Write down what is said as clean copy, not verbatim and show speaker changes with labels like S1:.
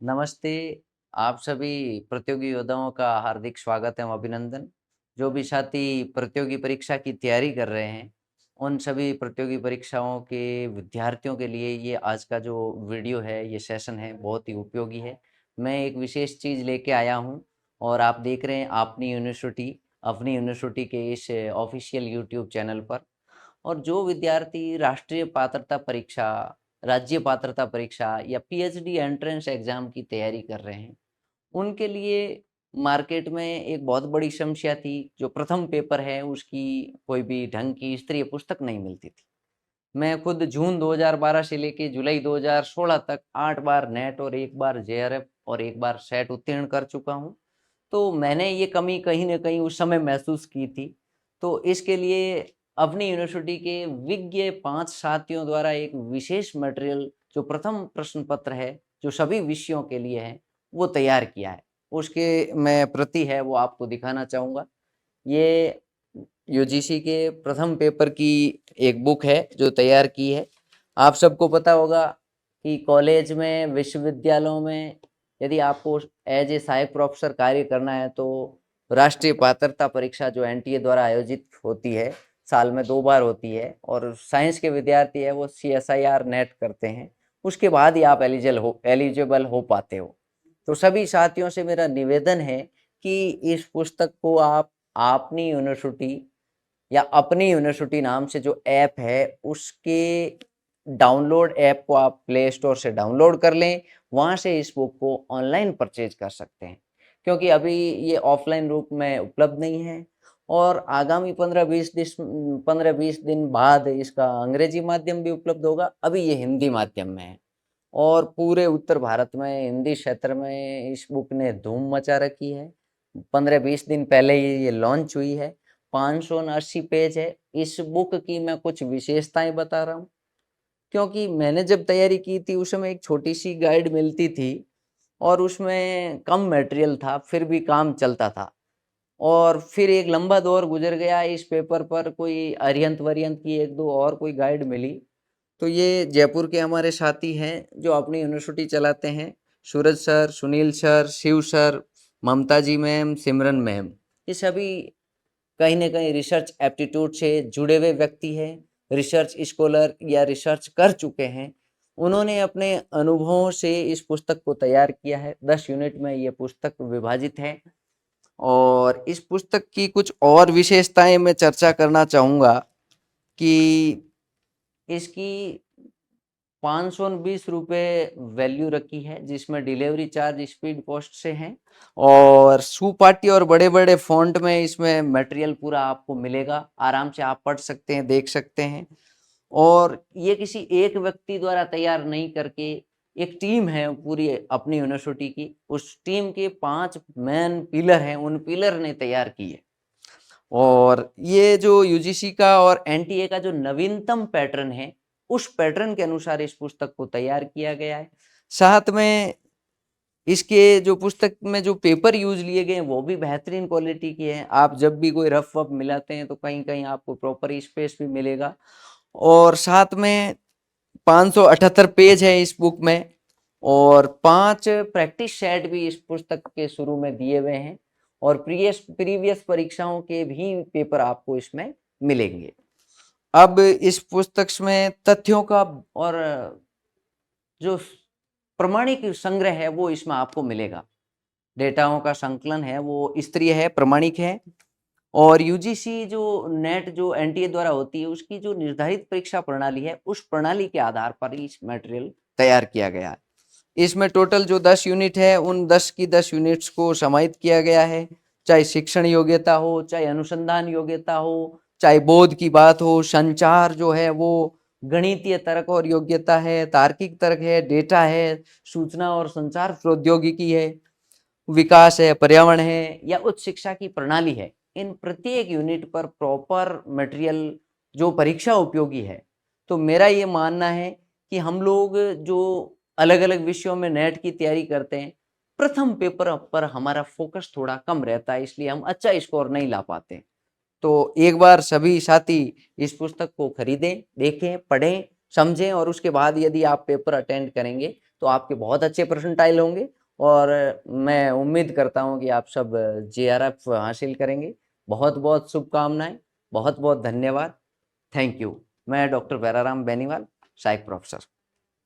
S1: नमस्ते, आप सभी प्रतियोगी योद्धाओं का हार्दिक स्वागत एवं अभिनंदन। जो भी साथी प्रतियोगी परीक्षा की तैयारी कर रहे हैं, उन सभी प्रतियोगी परीक्षाओं के विद्यार्थियों के लिए ये आज का जो वीडियो है, ये सेशन है, बहुत ही उपयोगी है। मैं एक विशेष चीज़ लेके आया हूँ और आप देख रहे हैं अपनी यूनिवर्सिटी के इस ऑफ़िशियल यूट्यूब चैनल पर। और जो विद्यार्थी राष्ट्रीय पात्रता परीक्षा, राज्य पात्रता परीक्षा या पीएचडी एंट्रेंस एग्ज़ाम की तैयारी कर रहे हैं, उनके लिए मार्केट में एक बहुत बड़ी समस्या थी, जो प्रथम पेपर है उसकी कोई भी ढंग की स्तरीय पुस्तक नहीं मिलती थी। मैं खुद जून 2012 से लेके जुलाई 2016 तक 8 बार नेट और 1 बार जेआरएफ और 1 बार सेट उत्तीर्ण कर चुका हूँ। तो मैंने ये कमी कहीं न कहीं उस समय महसूस की थी। तो इसके लिए अपनी यूनिवर्सिटी के विज्ञ 5 साथियों द्वारा एक विशेष मटेरियल जो प्रथम प्रश्न पत्र है, जो सभी विषयों के लिए है, वो तैयार किया है। उसके मैं प्रति है वो आपको दिखाना चाहूँगा। ये यूजीसी के प्रथम पेपर की एक बुक है जो तैयार की है। आप सबको पता होगा कि कॉलेज में, विश्वविद्यालयों में यदि आपको एज ए सहायक प्रोफेसर कार्य करना है तो राष्ट्रीय पात्रता परीक्षा जो एनटीए द्वारा आयोजित होती है, साल में 2 बार होती है और साइंस के विद्यार्थी है वो सीएसआईआर नेट करते हैं। उसके बाद ही आप एलिजिबल हो पाते हो। तो सभी साथियों से मेरा निवेदन है कि इस पुस्तक को आप अपनी यूनिवर्सिटी या अपनी यूनिवर्सिटी नाम से जो ऐप है उसके डाउनलोड ऐप को आप प्ले स्टोर से डाउनलोड कर लें, वहाँ से इस बुक को ऑनलाइन परचेज कर सकते हैं। क्योंकि अभी ये ऑफलाइन रूप में उपलब्ध नहीं है और आगामी 15-20 दिन बाद इसका अंग्रेजी माध्यम भी उपलब्ध होगा। अभी ये हिंदी माध्यम में है और पूरे उत्तर भारत में हिंदी क्षेत्र में इस बुक ने धूम मचा रखी है। 15-20 दिन पहले ही ये लॉन्च हुई है। 579 पेज है। इस बुक की मैं कुछ विशेषताएँ बता रहा हूँ, क्योंकि मैंने जब तैयारी की थी उस समय एक छोटी-सी गाइड मिलती थी और उसमें कम मटेरियल था, फिर भी काम चलता था। और फिर एक लंबा दौर गुज़र गया इस पेपर पर कोई अरिहंत-वरिहंत की 1-2 और कोई गाइड मिली। तो ये जयपुर के हमारे साथी हैं जो अपनी यूनिवर्सिटी चलाते हैं। Suraj sir, Sunil sir, Shiv sir, Mamta ji ma'am, Simran ma'am. ये सभी कहीं न कहीं रिसर्च एप्टीट्यूड से जुड़े हुए व्यक्ति हैं, रिसर्च स्कॉलर या रिसर्च कर चुके हैं। उन्होंने अपने अनुभवों से इस पुस्तक को तैयार किया है। 10 यूनिट में ये पुस्तक विभाजित है और इस पुस्तक की कुछ और विशेषताएँ मैं चर्चा करना चाहूँगा कि इसकी ₹520 वैल्यू रखी है, जिसमें डिलीवरी चार्ज स्पीड पोस्ट से हैं और सुपाठी और बड़े-बड़े फ़ॉन्ट में इसमें मटेरियल पूरा आपको मिलेगा। आराम से आप पढ़ सकते हैं, देख सकते हैं और ये किसी एक व्यक्ति द्वारा तैयार नहीं करके एक टीम है पूरी अपनी यूनिवर्सिटी की, उस टीम के 5 मेन पिलर हैं, उन पिलर ने तैयार की है। और ये जो यूजीसी का और एनटीए का जो नवीनतम पैटर्न है, उस पैटर्न के अनुसार इस पुस्तक को तैयार किया गया है। साथ में इसके जो पुस्तक में जो पेपर यूज़ लिए गए हैं, वो भी बेहतरीन क्वालिटी के हैं। आप जब भी कोई रफ-वफ मिलाते हैं, तो कहीं-कहीं आपको प्रॉपर स्पेस भी मिलेगा और साथ में 578 पेज है इस बुक में और 5 प्रैक्टिस सेट भी इस पुस्तक के शुरू में दिए हुए हैं और प्रीवियस परीक्षाओं के भी पेपर आपको इसमें मिलेंगे। अब इस पुस्तक में तथ्यों का और जो प्रमाणिक संग्रह है वो इसमें आपको मिलेगा। डेटाओं का संकलन है वो स्तरीय है, प्रमाणिक है और यूजीसी जो नेट जो एनटीए द्वारा होती है उसकी जो निर्धारित परीक्षा प्रणाली है, उस प्रणाली के आधार पर इस मटेरियल तैयार किया गया है। इसमें टोटल जो 10 यूनिट है, उन 10 की 10 यूनिट्स को समाहित किया गया है। चाहे शिक्षण योग्यता हो, चाहे अनुसंधान योग्यता हो, चाहे बोध की बात हो, संचार जो है वो गणितीय तर्क और योग्यता है, तार्किक तर्क है, डेटा है, सूचना और संचार प्रौद्योगिकी है, विकास है, पर्यावरण है या उच्च शिक्षा की प्रणाली है। इन प्रत्येक यूनिट पर प्रॉपर मटेरियल जो परीक्षा उपयोगी है। तो मेरा ये मानना है कि हम लोग जो अलग-अलग विषयों में नेट की तैयारी करते हैं, प्रथम पेपर पर हमारा फ़ोकस थोड़ा कम रहता है, इसलिए हम अच्छा स्कोर नहीं ला पाते। तो एक बार सभी साथी इस पुस्तक को खरीदें, देखें, पढ़ें, समझें और उसके बाद यदि आप पेपर अटेंड करेंगे, तो आपके बहुत अच्छे परसेंटाइल होंगे और मैं उम्मीद करता हूँ कि आप सब जेआरएफ हासिल करेंगे। बहुत-बहुत शुभकामनाएँ, बहुत-बहुत धन्यवाद। Thank you. मैं डॉक्टर भैराराम बेनीवाल, सहायक प्रोफ़ेसर।